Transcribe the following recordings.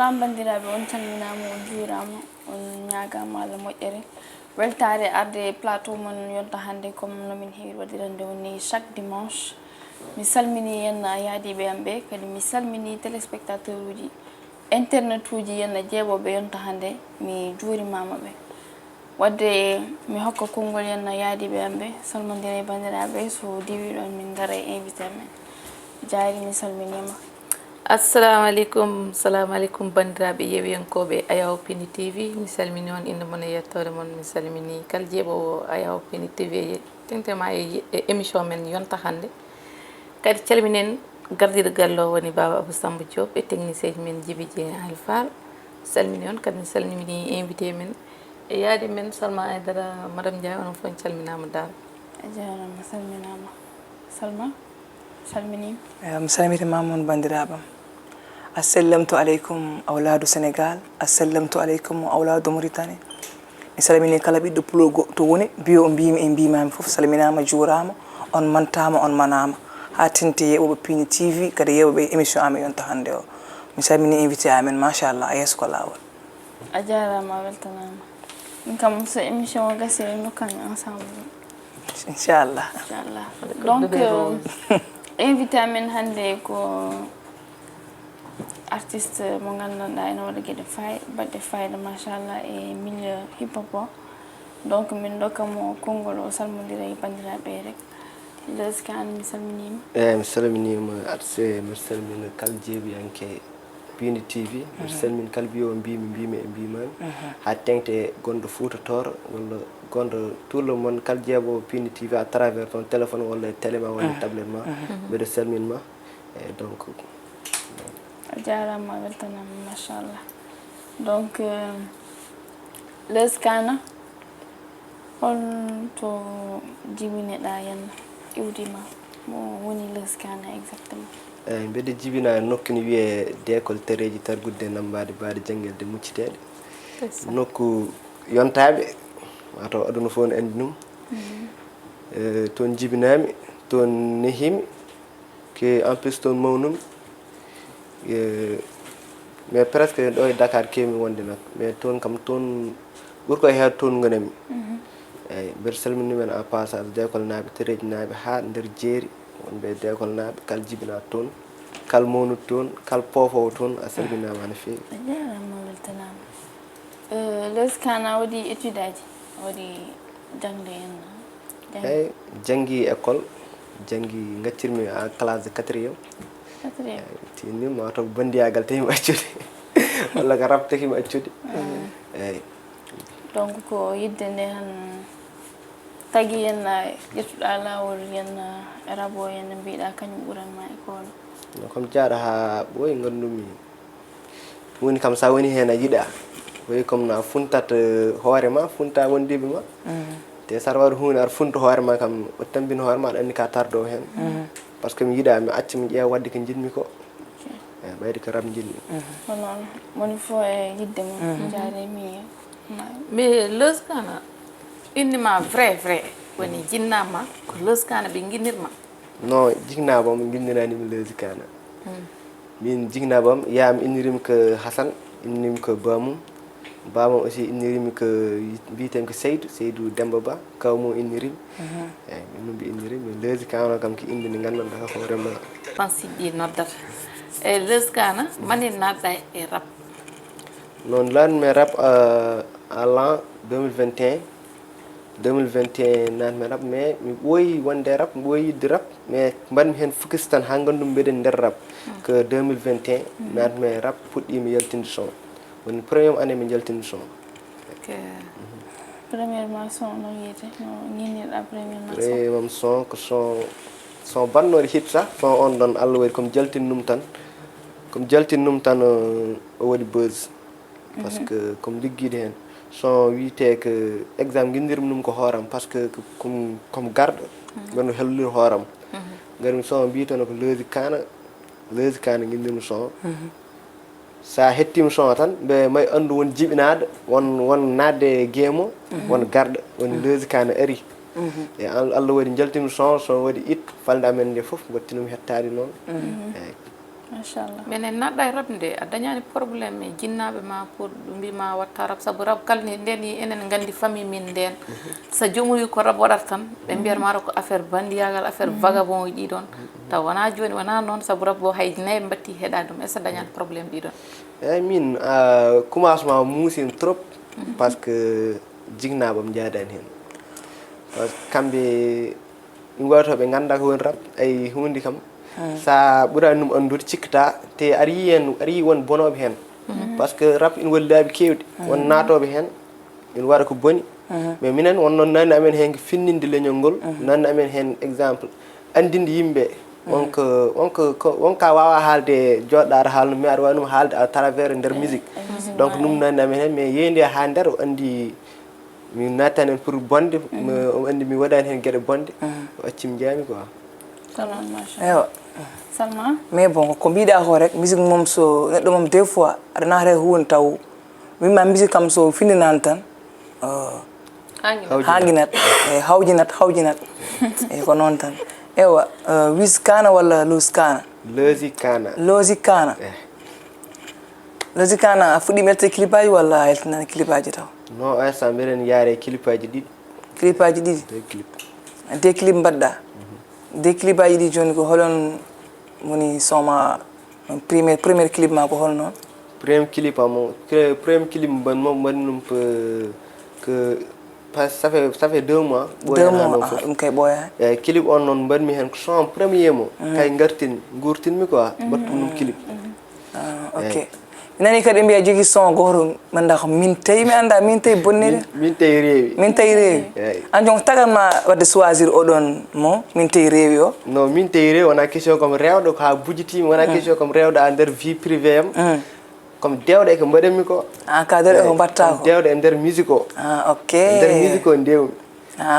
salam bandiraɓe on calminama on juurama on ñagama Allah moƴƴere weltare arde plateau mon yonta hande comme nomin heewi waɗirande woni chaque dimanche mi salmini yen yaadiɓe am ɓe kadi mi salmini téléspectateur uji internet uji yen jeeɓoɓe yonta hande mi juurimama ɓe wadde mi hokka konngol yen yaadiɓe am ɓe salmodire bandiraɓe so diwi ɗon min gara invité men jaari mi salminima. Assalamu alaikum bandiraɓe yewiyankoɓe Ayaw Pini TV mi salmini on inde mon e yettore mon mi salmini kala jeeɓowo Ayaw Pini TV tentema e émission men yonta hande kadi calminen gardiɗo o woni Baba Abou Samba Diop e technicien men Djiby Dieng Alfal salmini on kadi mi salmini invité men e yaadi men Salma Aidara madame Ndiaye onon fof calminama dal a jarama salminama. Salma salmini mi salmitimama on bandiraɓam. Assalamtu aleykum awladu Sénégal, assalamtu aleykum awladu Mauritanie. Mi salmini kala ɓiɗɗo pulo to woni biyo o mbimi e mbimami foof salminama juurama on mantama on manama ha tente yeɓoɓe Pini TV kadi yeɓoɓe émission amen yonta hande o mi salmini invité amen machallah a yeeso ko lawol. a jarama weltanama min kam so émission o gasi en nokkan ensemble inchallah donc invité amen hande ko artiste mo gandanɗa ene waɗa gueɗe baɗɗe fayida machallah e milieu hip hop o donc min dokkamo konngol o salmodira e bandiraɓe rek Leuz Kane mi salminima. mi salminima artiste mi salmina kala jeeɓiyanke Pini TV mi salmini kala mbiyowo mbimi e mbimami ha tengte gonɗo Fouta Toro walla gonɗo tout le monde kala jeeɓowo Pini TV à travers ton téléphone walla télé ma walla tablette ma mbiɗa salminma e donc a jarama weltanama machallah donc Leuz Kane holto jibineɗa henna iwdima mo woni Leuz Kane exactement. eyyi mbiɗa jibina nokku ne wiye d'école Téréji Targudde Nambade Bade Janguelde Mucciteɗe nokku yontaɓe mataw aduna fof ne andi ɗum toon jibinami toon nehimi que en plus toon mawnumi mais presque ɗo e Dakar kewmi wonde nak mais toon kam toon ɓuuri ko heewde toon gonami eyyi mbiɗa salminimen en passage d'école naaɓe Téréji naaɓe ha nder jeeri wonɓe d'école naaɓe kala jibina toon kala mawnude toon kala poofowo toon a salminama no feewi. a jarama weltanama. Leuz Kane a waɗi étude aji a waɗi jangde hen eyyi janggui école janggui gaccirmi en classe de 4e tinni mataw bandiyagal tawimi accude walla ko rab takimi accude eyyi donc ko yidde nde han tagui henna ƴettuɗa lawol henna rabo henna mbiɗa kañum ɓuranma école comme jaaɗo ha ɓooyi gandumi woni kam sa woni hen a yiiɗa ɓoyi comme na funtat hoorema funta wondiɓe ma te saɗa waɗa hunde aɗa funta hoorema kam o tambina hoorema aɗa andi ka tardo hen par ce que mi yiiɗa mi acca mi ƴeewa wadde ko jinmi ko eyyi ɓayde ko rab jinmi ko noon woni fo e yidde mum jaremi mais Leuz Kane innima vrai woni jinnama ko Leuz Kane ɓe guinnirma non jignabam guinniranimi Leuz Kane min jignabam yam innirimi ko Hassane innirimi ko Bamum bamam aussi innirimi ko mbiyetemi ko Seydou Demba Ba kawmum innirimi eyyi min noon mbi innirimi Leuz Kane kam ko inde nde gandanɗa ko vraiment pansiɗɗi noddata e Leuz Kane mani natɗa e rap noon lanmi rap à l'an 2021 natmi rap mais mi ɓooyi wonde rap mi ɓooyi yidde rap mais mbaɗmi hen focus tan ha gandumi mbeɗen nder rap que 2021 natmi e rap puɗɗimi yaltinde son woni premiére année mi jaltinde son premièrement son no wiyete no guinnirɗa premièrement son ko son bannoɗo hit sah son on ɗon Allah waɗi comme jaltinnum tan o waɗi buzz par ce que comme ligguide hen son wiyete que exemple guinnirmi ɗum ko hooram par ce que comme garɗo mbeɗo hellude hooram garmi son mbiyetono ko Leuz Kane guinnirmi son sa hettima son tan ɓe may andu won jibinaɗo won nadde guemo won garɗo woni Leuz Kane ari e Allah waɗi jaltimi son waɗi it falde amen nde foof battinumi hettade noon eyyi machallah minen naɗɗa e rab nde a dañani probléme e jinnaɓe ma pour mbima watta rab saabu rab kala nde nden enen gandi famille min nden so jomum wi ko rab waɗata tan ɓe mbiyatmaɗo ko affaire bandiyagal affaire vagabond ji ɗon taw wona joni wona noon saabu rab bo hay nayi ɓe batti heeɗade ɗum est ce que dañani probléme ɗiɗon eyyi min commencement muusini trop par ce que jignaɓam jaadani hen par ce que kamɓe ɗum wawtoɓe ganda ko woni rab ay hunde kam sa ɓuurani ɗum andude cikkata te aɗa yi hen aɗa yi won bonoɓe hen par ce que rab ina waɗi laabi kewɗi won natoɓe hen ina waɗa ko boni mais minen won noon nanni amen hen ko finninde leñol ngol nanni amen hen exemple andinde yimɓe wonka wawa haalde joɗɗa aɗa haalno mais aɗa wawi ɗum haalde à travers nder musique donc ɗum nanni amen hen mais yeyde ha nder o andi mi nattani hen pour bonde o andi mi waɗani hen gueɗe bonde o accimi jaami quoi salam machallah ewa Salma mais bon ko mbiɗa ko rek musique mom so neɗɗo mom des fois aɗa naata e hunde taw wimma musique kam so findinani tan hanguinat e hawjinat e ko noon tan ewa wis kana walla lus kana loosi kana loosi kana loosi kana a fuɗɗi ƴettade clipaji walla a yaltinani clipaji taw non instant mbiɗen yaare clipaji ɗiɗi clipaji ɗiɗi de clip de clip mbaɗɗa de clipaji ɗi joni ko holon woni soma premier clip ma ko holnoon premier clip premier clip moom waɗi ɗum que ça fait 2 mois 2 mois ɗum kay ɓooyani eyyi clip on noon mbaɗmi hen ko son premier mo kay gurtinmi quoi mbattum ɗum clip ok mi nani kadi ɓe mbiya jogui son goto manda ko min tawi mi anda min tawi bonnede min tawi reewi min tawi reewi an jon tagatma wadde choisir oɗon mo min tawi reewi o non min tawi reewi wona question comme rewɗo ko ha bujitimi wona question comme rewɗo a nder vie privé am comme dewɗe e ko mbaɗanmi ko ka dewɗe ko mbatta ko dewɗe e nder musique o ok nder musique o ndewmi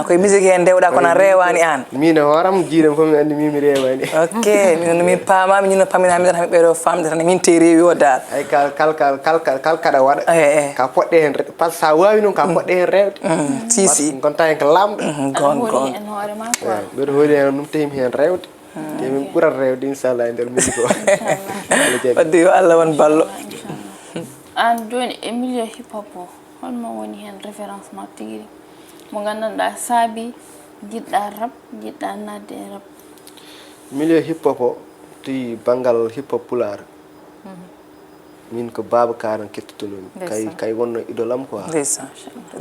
koye musique hen dewɗa kono rewani an min e hooram jiiɗam fof mi andi mimi rewani ok min paamami ñino paminami tan hamin ɓeɗo famde tan min tawi reewi o dal ay kal kaɗa waɗa ka poɗɗe hen par ce que sa wawi noon ka poɗɗe hen rewde si gonta hen ko lamɗo gon en hoore ma quoi mbeɗa hooli hen ɗum tawimi hen rewde te min ɓurat rewde inchallah e nder musique o wadde yo Allah won ballo an joni e milieu hip hop o holmo woni hen référence ma tigui mo gandanɗa saabi jiɗɗa rap jiɗɗa nadde e rap milieu hip hop o toyi banggal hip hop pular min ko Baba Karan kettotonomi kay wonno idole am quoi ndeysan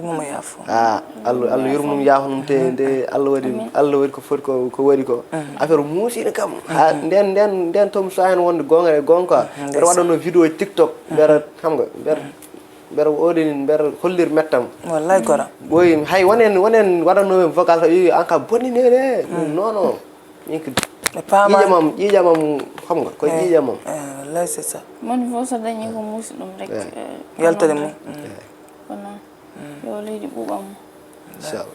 momo yaafo Allah yurmum yaafnum te nde Allah waɗi ko foti ko waɗi ko affaire muusiɗo kam ha nden tom so hen wonde gonga e gonga mbeɗa waɗano vidéo TikTok mbeɗa xam nga mbeɗa oɗini mbeɗa hollir mettam wallahi gora ɓoyi hay wonen waɗanomi vocal tan yi an ka bonninede non non min ko ƴiƴamam xam nga koye ƴiƴamam wallahi c'est ça moni fof so dañi ko muusi ɗum rek yaltade mum ko noon yo leydi ɓuuɓam mo inchallah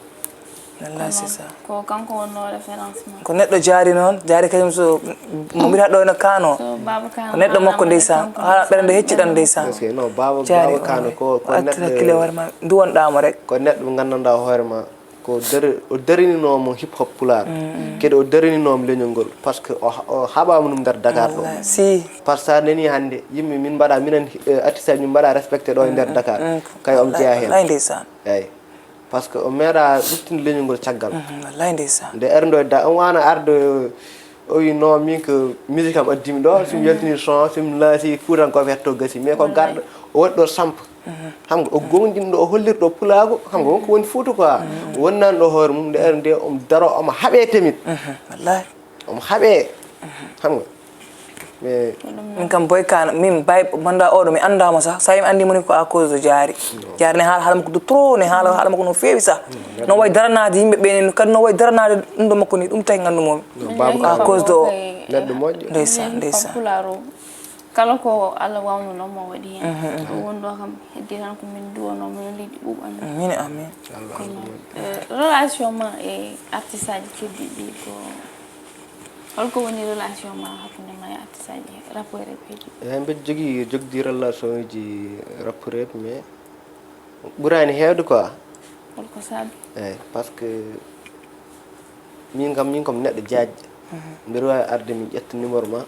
wallahi c'est ça ko kanko wonno référence ma ko neɗɗo jaari noon jaari kañum so mo mbita ɗo no kaano so Baba Kano ko neɗɗo makko ndeysan hala ɓerende hecciɗan ndeysan parce que non Baba Kano ko attira hakkille hoore ma duwonɗamo rek ko neɗɗo mo gandanɗa hoore ma ko o darininomo hip hop pular kadi o darininomo leñol ngol par ce que o haɓama ɗum nder Dakar ɗo si par ce que sa nani hannde yimɓe min mbaɗa minen artiste aji min mbaɗa respecté ɗo e nder Dakar kay om jeeya hen wallahi ndeysan eyyi par ce que o meeɗa ɗuttinde leñol ngol caggal wallahi ndeysan nde erdo on wana arde o wi non min ko musique am addimi ɗo somi yaltini son somi laasi fuutankoɓe hetto gasi mais ko garɗo o waɗi ɗo sampa xam nga o gonɗinɗo o hollirɗo pulaago xam nga wonko woni Fuuta quoi wonnani ɗo hoore mum nde er nde omo daro omo haaɓe tamit wallahi omo haaɓe xam nga mais min kam boy kana min bay banda oɗo mi andama sah sa yimi andi moni ko à cause de jaari ne haala makko trop ne haala makko no feewi sah no way daranade yimɓe ɓe kadi no way daranade ɗum ɗo makko ni ɗum tawi gandumomi à cause de o neɗɗo moƴƴo ndeysan pularo kala ko Allah wawno noon mo waɗi hen ko wonɗo kam heddi tan ko min duwanomo yo leydi ɓuuɓan min amin relation ma e artiste aji keddiɗi ko holko woni relation ma hakkude ma e artiste aji rappeur e peeji eyi mbeɗa jogdi relation uji rappeur eɓe mais ɓurani hewde quoi holko saabi eyyi par ce que min kam neɗɗo jaajjo mbeɗa wawi arde mi ƴetta numéro ma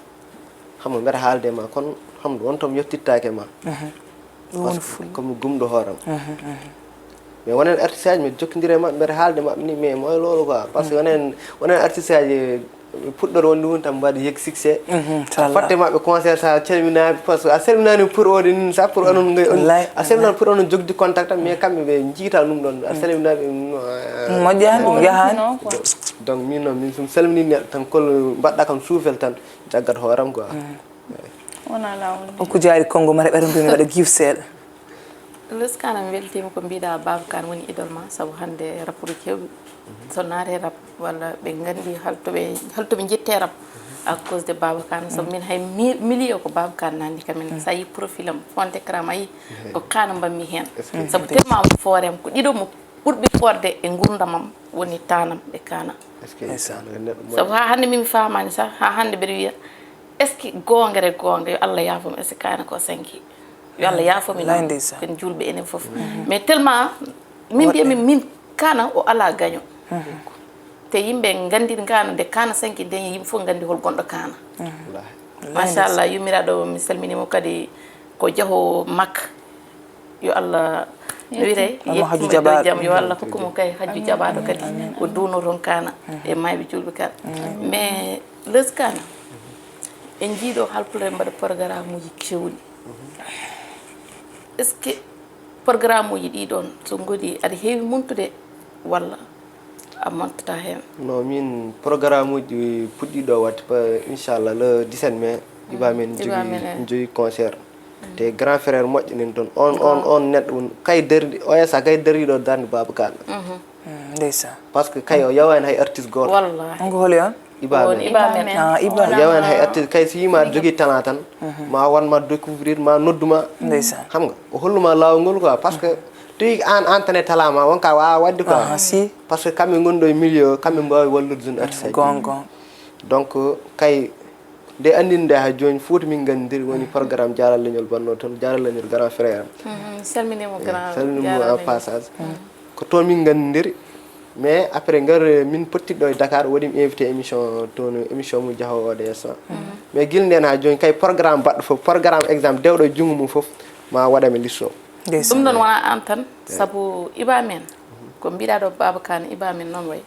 xam nga mbeɗa haalde ma kono xam nga wontom yettittaake ma ɗum ful comme gumɗo hooram mais wonen artiste aji mi jokkidiri e maɓɓe mbeɗa haalde maɓɓe ni mais moye loolu quoi par ce que wonen artiste aji puɗɗor wonde woni tan mbaɗa yeg succès fatte maɓɓe concert sa calminaɓe par ce que a salminani pour ode nin sa pour onon a salminani pour onon jogdi contact tan mais kamɓe ɓe jiita ɗum ɗon a salminaɓe moƴƴani ɗum yahani donc min noon min somi salmini neɗɗo tan kolo mbaɗɗa kam suufel tan jaggat hooram quoi wona lawol on ko jaari Congo mara ɓeɗa mbimi waɗa gif seeɗa leskana mi weltima ko mbiɗa Babacar woni idole ma saabu hande rappude kewɓe so naate rap walla ɓe gandi haltoɓe jette rap à cause de Babacar saabu min hay milieu ko Babacar nandi kamen sa yi profil am fonte écran ma yi ko kana mbammi hen saabu tellement mo foorem ko ɗiɗo mo ɓurɓe forde e gurdamam woni tanam e kana saabu ha hande mimi famani sa ha hande mbeɗa wiya est ce que gonga yo Allah yaafoma est ce que kana ko sanki yo Allah yaafomi ken julɓe enen foof mais tellement min mbiyami min kana o ala gaño te yimɓe gandiri kana nde kana sanki nde yimɓe fof gandi hol gonɗo kana machallah yummiraɗo mi salminimo kadi ko jaaho makka yo Allah no wiyete yettimaɗo jaam yo Allah hokkumo kay hajju jaɓaɗo kadi o duuno toon kana e mayɓe julɓe kala mais les kana en jiiɗo halpulare mbaɗa programme uji kewɗi est ce que programme uji ɗiɗon so godi aɗa heewi montude walla a montata hen non min programme uji puɗɗiɗo watte inchallah le 17 mai iba men jogi concert te grand frère moƴƴinen toon on neɗɗo kay derdi oysa kay derdiɗo darde Babacar ndeysan par ce que kay o yawani hay artiste goto wallahi on ko holi on Iba yawani hay artiste kay so yima jogui talent tan ma wanma découvrir ma nodduma ndeysan xam nga o holluma lawol ngol quoi par ce que tuy an tane talent ma wonka wawa wadde quoi si par ce que kamɓe gonɗo e milieu kamɓe mbawi wallude jeune artiste gon donc kay nde andinde ha joni foti min gandiri woni programme jaral leñol banno toon jaral leñol grand frère salminimo grand salminimo en passage ko toon min gandiri mais après ngar min pottiɗo e Dakar waɗimi invité émission toon émission mo jahowo ODS mais guil nden ha joni kay programme baɗɗo foof programme exemple dewɗo e junggo mum foof ma waɗame listo ɗum ɗon wona an tan saabu Iba men ko mbiɗa ɗo Babacar Iba men noon way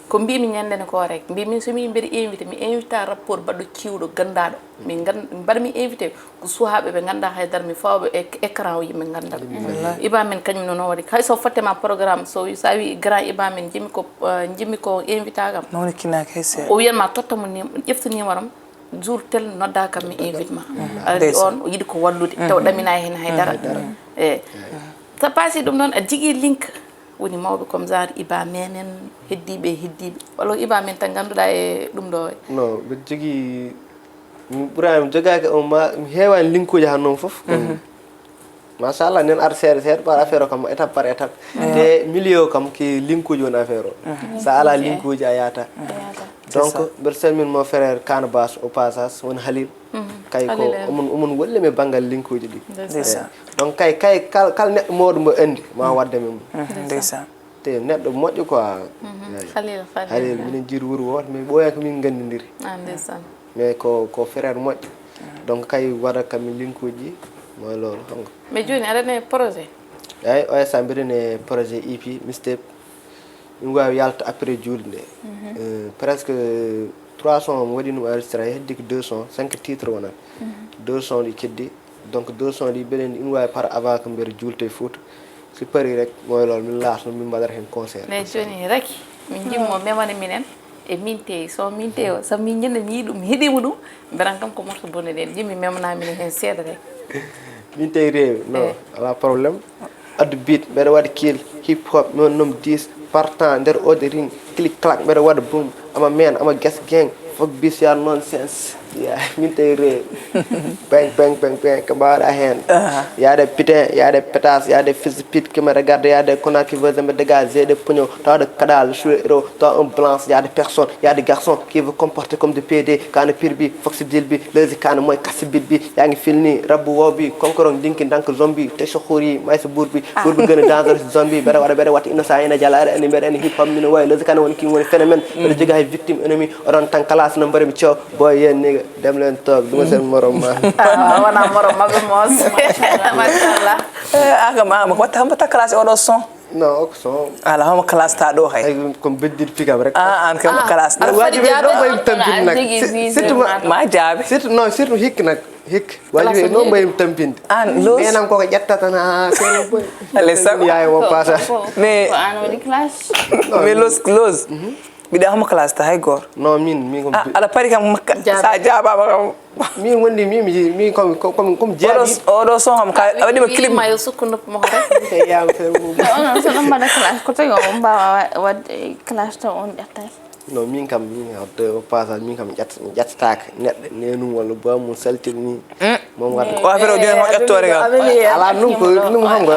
ko mbimi ñandene ko rek mbimi somi mbeɗa invité mi invita rapport baɗɗo ciwɗo gandaɗo mbaɗa mi invité ko suhaɓe ɓe ganda haydara mi fawɓe écran o yimɓe gandal Iba men kañum noon waɗi hay so fottema programme so sa wi grand Iba men jimmi ko invité kam noon kinaki hay seeɗa o wiyanma tottamo ƴefta numéro jour tel nodda kam mi invite ma ari on o yiɗi ko wallude taw ɗamina hen haydara e so paasi ɗum noon a jigui link woni mawɓe comme genre Iba menen heddiɓe walla Iba men tan ganduɗa e ɗum ɗo non mbiɗa jogui mi ɓuurami jogaki on ma mi heewani linkuji han noon foof machallah nen ar seeɗa par affaire o kam étape par étape te milieu kam ki linkuji woni affaire o sa ala linkuji a yahata donc mbeɗa salmine mon frère Kana Bass au passage woni Halil kay ko omon wollimi banggal linkuji ɗi donc kay kala neɗɗo mawɗo mbo andi ma waddeme mum ndeysan te neɗɗo moƴƴo quoi Halil minen jiiɗi wuuro woto mais ɓooya ko min gandidiri ndeysan mais ko frère moƴƴo donc kay waɗa kammi linkuji moy loolu xam nga mais joni aɗane projet eyi oysa mbiɗene projet EP mixtape min wawi yalta après julde nde presque 3 sons mi waɗi ɗum enregistré heddi ko 2 sons 5 titres wonat 2 sons ɗi keddi donc 2 sons ɗi mbeɗen ina wawi par avant ko mbeɗa juulte Fouta si pari rek moy loolu min laatno min mbaɗata hen concert mais joni raki min jimmo memane minen e min teyi so min teyi o sabu min ñandani ɗum mi heeɗima ɗum mbeɗan kam ko morto bonde ɗen jimmi memanamine hen seeɗa rek min teyi rewi non ala probléme addu beat mbeɗa waɗa kill hip hop non noom 10 partant nder ode ring click clack mbeɗa waɗa boom ama men ama guest gang fok bis ya nonsense min teyi rewi bang ko mbawɗa hen yaade pitin yaade pétas yaade fils pit que me regarde yaade Conakry veut me dégager des pognon tawde kadal héros taw un blanche yaade personne yaade garçon qui veut comporter comme des PD kana pirbi fox dilbi lezi kana moy kasibit bi yaangi filni rabbu wobi konkoron dinki dank zombie te sokhori may so burbi gëna dangereux zombie bere wada bere wat innocent ina jalaare ani bere ani hip hop min way lezi kana woni ki woni phénomène bere joga hay victime ennemi oron tan classe no mbare mi ciow boy yen aywa dem leen toog duma seen morom ma wana morom maɓe moos machallah aka ma ko ta classe oɗo son non ok son ala homo classe ta ɗo hay ay comme beddit pikam rek an kam classe wajibi no bayim tampinde nag surtout ma jaabi surtout non surtout hikk nag hikk wajibi no bayim tampinde an los menam koko ƴettatan kene boy Allez, ça- yaay mo passa mais ko an waɗi classe mais los mbiɗa homo classe ta hay goto non min ko ala pari kam sa jaabama kam min woni mi comme jaabi oɗo son kam ka waɗima clip mayo sukku noppi mo rek te yam fe onon so ɗum mbaɗa classe ko tagi on mbawa wadde classe taw on ƴettay non min kam min hawde o passage min kam ƴettataaka neɗɗo nenum walla bamum saltirni mom wadde o affaire o joni mo ƴettore kam ala num ko num xam nga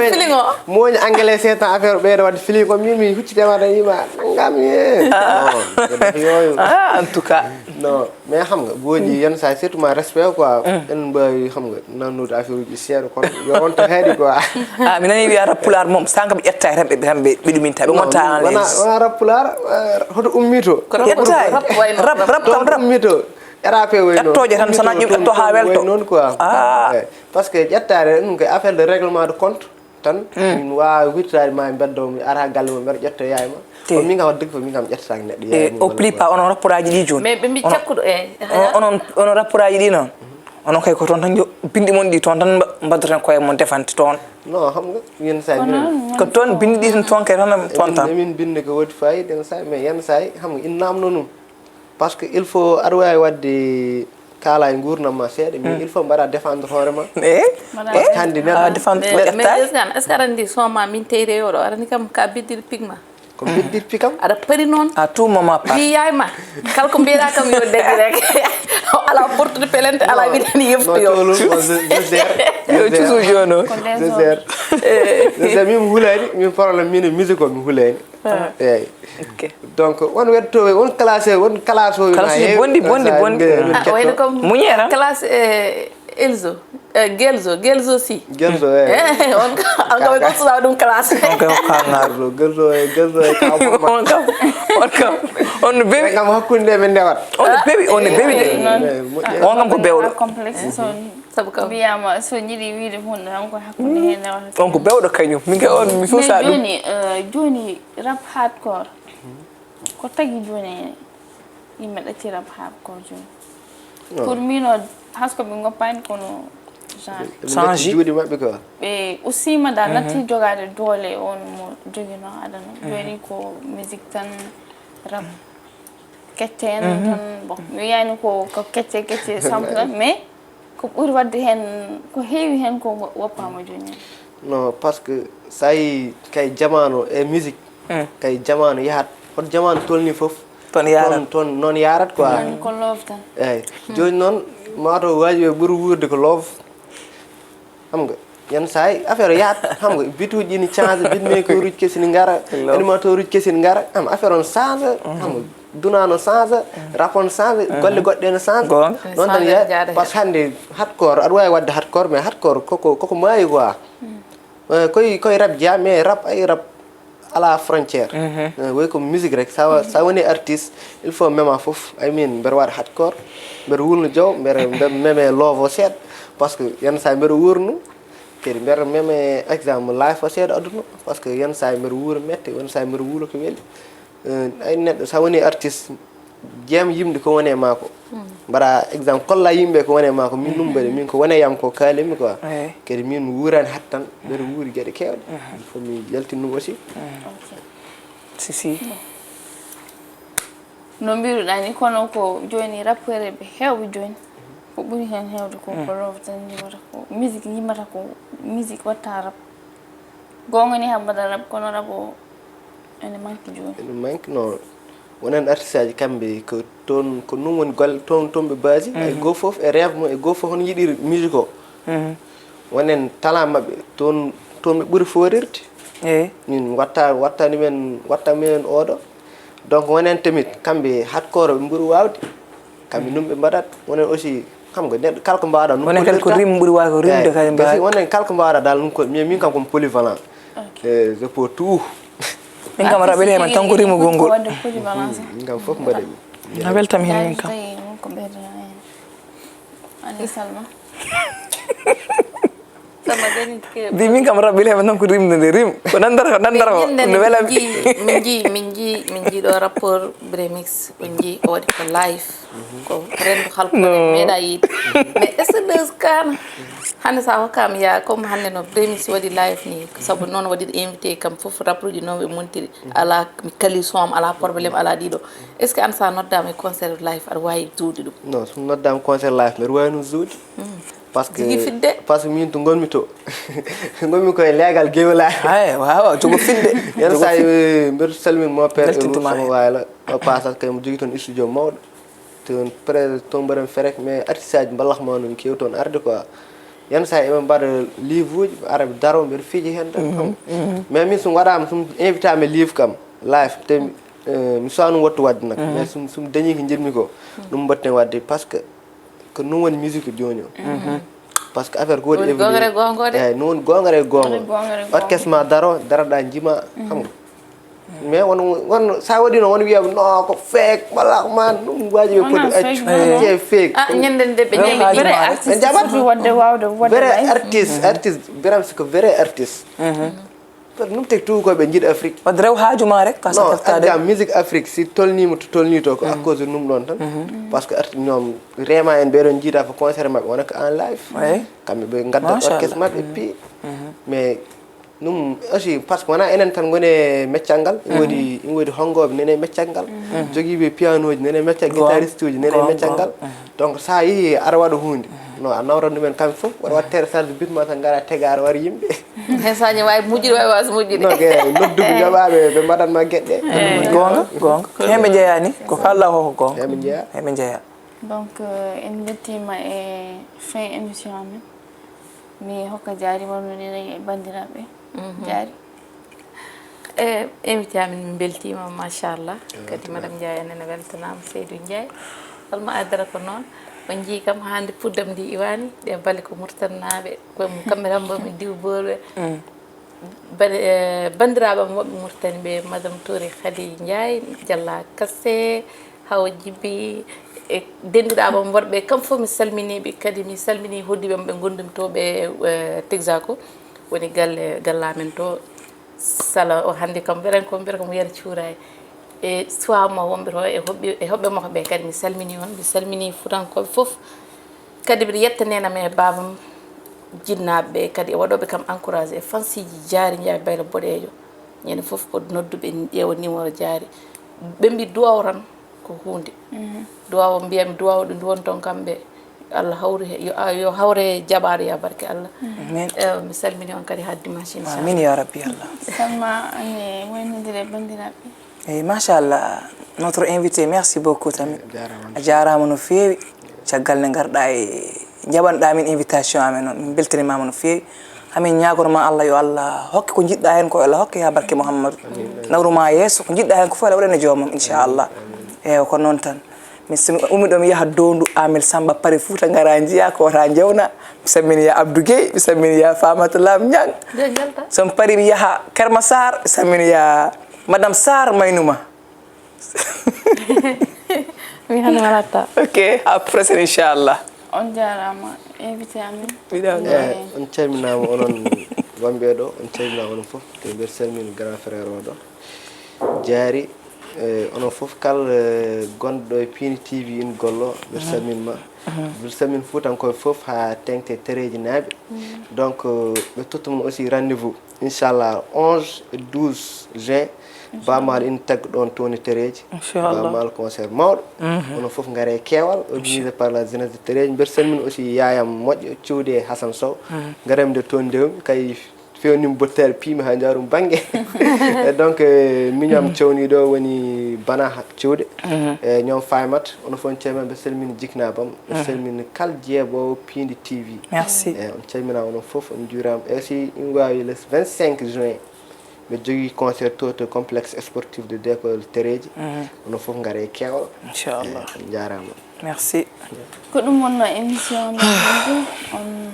feeling o moñi anglais setan affaire ɓeyde wadde feeling ko min mi huccitemata yima ngam ye non yoyo en tout cas non mais xam nga gooƴi yenn saa surtout ma respect quoi en mbawi xam nga nannude affaire uji seeɗa kono yo on to heedi quoi mi nani wiyata pulaar moom sanka ɓe ƴettaki tan ɓe ɗuminta ɓe gonta en leydi wona rappular hoto ummito ƴettaki rap ɗon ummito RAP way noon ƴettoje tan sona ƴum ƴetto ha welto noon quoi par ce que ƴettade ɗum koye affaire de règlement de compte tan min wawi wirtade ma beddo mi ara galle mo mbeɗa ƴetto yayma o min kam wadde ko min kam ƴettataki neɗɗo yayma au plus pas onon rapporaji ɗi joni mais ɓe mbi cakkuɗo onon rapporaji ɗi noon onon kay ko toon tan bindi mon ɗi toon tan mbaddoten koye mon defante toon non xam nga yenn saa yi ko toon bindi ɗi tan toon kay toon tan min binde ko woodi fayida yenn saa mais yenn saa xam nga ina namno ɗum parce que il faut aɗa wawi wadde kaala e gurdam ma seeɗa mais il faut mbaɗa défendre hoorema hande neɗɗo défendre mais est ce que aɗa andi soma min teyre oɗo arani kam ka beddiɗo pigma ko beddit pikam aɗa pari noon à tout moment pas wi yayma kala ko mbiyeɗa kam yo deggi rek ala portude pelente ala wiɗani yeftoyo yo cusu joni o min hulani min probléme min e musique o mi hulani eyyi donc won weddotoɓe won classé won classe o bondi wayno comme muñera classe elzo gelzo si gelzo on kam ko suwa ɗum classe on kay hokkangaɗo gelzo e on no bewi kam hakkude ɓe ndewat on no bewi de on kam ko bewɗo complexe so sabu kam wiyama so jiiɗi wiide hunde tan ko hakkude hen newata on ko bewɗo kañum min kay on mi suusa ɗum joni rap hardcore ko tagi joni yimɓe ɗacci rap hardcore joni pour mino hasko ɓe goppani kono change juuɗe mabɓe ko ɓe usima da natti jogade doole on mo joguino adana joni ko musique tan rap kecce en tan bon mi wiyani ko kecce sample mais ko ɓuuri wadde hen ko heewi hen ko woppama joni non parce que sa yi kay jamanu e musique kay jamanu yahat hot jamanu tolni foof toon noon yarat quoi ko love tan eyyi joni noon mato wajiɓe ɓuuri wurde ko love xam nga yenn saa yi affaire yaat xam nga bituji ɗi ni change beatmaker uji kesi ni gara animateur uji kesi ni gara am affaire on change xam nga duna no change rap on change golle goɗɗe no change noon tan yiya par ce que hande hardcore aɗa wawi wadde hardcore mais hardcore koko maayi quoi koye rap jeeya mais rap ay rap ala frontiére way ko musique rek sa woni artiste il faut mema foof I mean mbeɗa waɗa hardcore mbeɗa wulno jaw mbeɗa meme love o seeɗa par ce que yenn saa mbeɗa wurno kadi mbeɗa meme exemple life o seeɗa aduna par ce que yenn saa mbeɗa wuura mette yenn saa mbeɗa wuula ko weeli ay neɗɗo sa woni artiste jeem yimɓe ko woni e maako mbaɗa exemple kolla yimɓe ko woni e maako min ɗum mbaɗi min ko woni e yam ko kaalimi quoi kadi min mi wuurani hat tan mbeɗa wuuri gueɗe kewɗe il faut mi yaltin ɗum aussi si no mbiruɗa ni kono ko joni rappere ɓe hewɓe joni ko ɓuuri hen hewde ko love tan yimata ko musique yimata ko musique watta rap gonga ni habbata rap kono rap o ene manque joni ene manque non wonen artiste aji kamɓe ko toon ko ɗum woni golle toon ɓe basi e goto foof e rêve mum e goto foof hono yiɗiri musique o wonen talent mabɓe toon ɓe ɓuuri forirde eyyi min wattani men oɗo donc wonen tamit kamɓe hardcore ɓe ɓuuri wawde kamɓe ɗum ɓe mbaɗat wonen aussi xam nga neɗɗo kala ko mbawɗa ɗum wonen kadi ko rim ɓuuri wawi ko rimde kadi mbawi wonen kala ko mbawɗa dal ɗum ko min kam komi polyvalent je peux tout min kam raɓele man tan ko rimu gongol wadde polyvalence min kam foof mbaɗami a weltam hen min kam tawi ko ɓeydana hen ani Salma sama gani ke bi min kam rabbil heɓa tan ko rimde nde rim ko nandara o no wela min ji ɗo rapport Bremix on ji o waɗi ko live ko rendu halkore meeɗa yiide mais est ce que ɗes kana hande sa hokkama ya comme hande no Bremix waɗi live ni saabu noon waɗi invité kam foof rapport ji noon ɓe montiri ala mi kali som ala probléme ala ɗiɗo est ce que an sa noddama e concert live aɗa wawi juude ɗum non so noddama concert live mbiɗa wawi no juude parce que min to gonmi to gonmi koye leegal gewlaji ay wawa jogo fidde yen sa mbiɗa salmin mo père sama wayla o passat kay mo jogui toon studio mawɗo toon près toon mbaɗen ferek mais artiste aji mballakma no kewi toon arde quoi yen sa eɓe mbaɗa livre uji ara ɓe daro mbiɗa fiiji hen tan mais min somi waɗama somi invité ame livre kam live te mi suwano wattu wadde nak mais somi dañi ko jiɗmi ko ɗum mbatten wadde par ce que ko non woni musique joni o par ce que affaire ko waɗi gongare gongode eyyi non woni gongare gongo orchestre ma daroɗa jima xam nga mais won sa waɗi noon won wiyama non ko feek walla man ɗum waji ɓe poti accu feek ñanden de ɓe ñami vrai artiste jaɓat wadde wawde vrai artiste biram siko vrai artiste num tek tubakoɓe jiiɗa Afrique wadde rew haajuma rek ka sakeftade non musique Afrique si tolnima to tolni to ko à cause de num ɗon tan parce que arti ñoom rema en ɓeɗon jiida ko concert mabɓe wona ko en live kamɓe ɓe gadda orchestre mabɓe pi mais ɗum aussi par ce que wona enen tan gone meccal ngal ine woodi hongoɓe nene meccal ngal joguiɓe piano ji nene meccal guitariste uji nene meccal ngal donc sa yeehi aɗa waɗa hunde non a nawran ɗumen kamɓe foof waɗa waɗa télécharge bitma tan gara tegara wara yimɓe hen sañi wawi moƴƴude wawi wasa moƴƴude non nodduɓe joɓaɓe ɓe mbaɗatma gueɗɗe gonga hemɓe jeeyani ko kalɗa ko gonga hemɓe jeeya donc en jettima e fin émission amen mi hokka Diary wallodirey e bandiraɓe Diary invité amin min beltima machallah kadi madame Ndiaye enene weltanama Seydou Ndiaye holmo addata ko noon on jii kam hande puddam ndi iwani ɗe balle ko murtannaɓe kamɓe tan mbomi diwbolɓe bandiraɓam woɓɓe murtani ɓe madame Touré Khady Ndiaye Dialla Kassé Hawa Djiby e dendiɗaɓam worɓe kam fof mi salminiɓe kadi mi salmini hoddiɓe ɓe gondumi to ɓe Texaco woni gallamen to sala o hande kam mberen ko mbiyata komo yiyata cuuray e suwama wonɓe to e hoɓɓe makko ɓe kadi mi salmini on mi salmini futankoɓe foof kadi mbiɗa yettanenam e babam jinnaɓeɓe kadi e waɗoɓe kam encouragé e fansiji Diary Ndiaye bayla boɗejo ñande foof ko nodduɓe ƴeewa numéro Diary ɓe mbi duwaw tan ko hunde duwaw mbiyami duwaw ɗo duwon toon kamɓe Allah hawri yo hawre jaɓaɗo ya barke Allah mi salmini on kadi ha dimanche inchallah amin ya rabbi Allah Salma ane waynodire bandiraɓe eyyi machallah notre invité merci beaucoup tami a jarama no fewi caggal nde garɗa e jaɓanɗa min invitation amen noon min beltanimama no fewi hamin ñagoroma Allah yo Allah hokke ko jiɗɗa hen ko Allah hokke ya barke Mouhammadou nawruma yesso ko jiɗɗa hen ko fof Allah waɗane joomum inchallah eyyi ko noon tan mi ummi ɗo mi yaha dondu Amel Samba Pari Fouta gara jiya ko wata jewna mi sammini ya Abdou Gueye mi sammini ya Famatou Lam Niang somi pari mi yaha Kerma Sarr mi sammini ya madame Sarr Maynuma mi hano walata ok à prochaine inchallah on jarama invité amen on calminama onon wonɓe ɗo on calminama onon foof te mbiɗa salmini grand frère o ɗo Diary onon foof kala gonɗo e Pini TV in gollo mbiɗa salminma mbiɗa salmin Foutankoɓe foof ha tengte tereji naaɓe donc ɓe tottuma aussi rendez vous inchallah 11 et 12 juin Bamal ina tagga ɗon toni tereji Bamal concert mawɗo onon foof gaare keewal organisé par la jeunesse de tereji mbiɗa salmina aussi yayam moƴƴo Thiowde Hassane Sow garamde toon ndewmi kay fewnimi bottere piimi ha jaarum banggue e donc miñam cewniɗo woni Bana Thiowde e ñoom Faymat onon fof on calmina mbiɗa salmina jiknabam mbiɗa salmina kala jeeɓowo Pindi TV merci e on calmina onon foof on juurama e aussi ina wawi le 25 juin mbiɗa jogui concert to complexe sportif de d'école tereji onon foof gaare keewal inchallah on jarama merci ko ɗum wonno émission men on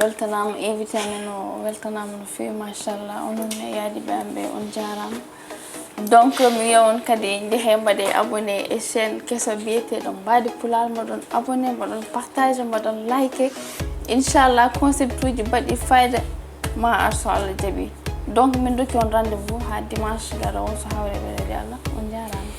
weltanama invité amen o weltanama no fewi machallah onon e yaadiɓe am ɓe on jarama donc mi yewon kadi jeehe mbaɗe abonné e chaîne kesso biyeteɗo Mbadi Pular moɗon abonné moɗon partage moɗon like inchallah concept uji baɗi fayda ma ar so Allah jaaɓi donc min dokki on rendez-vous ha dimanche garowo so hawre ɓerede Allah on jarama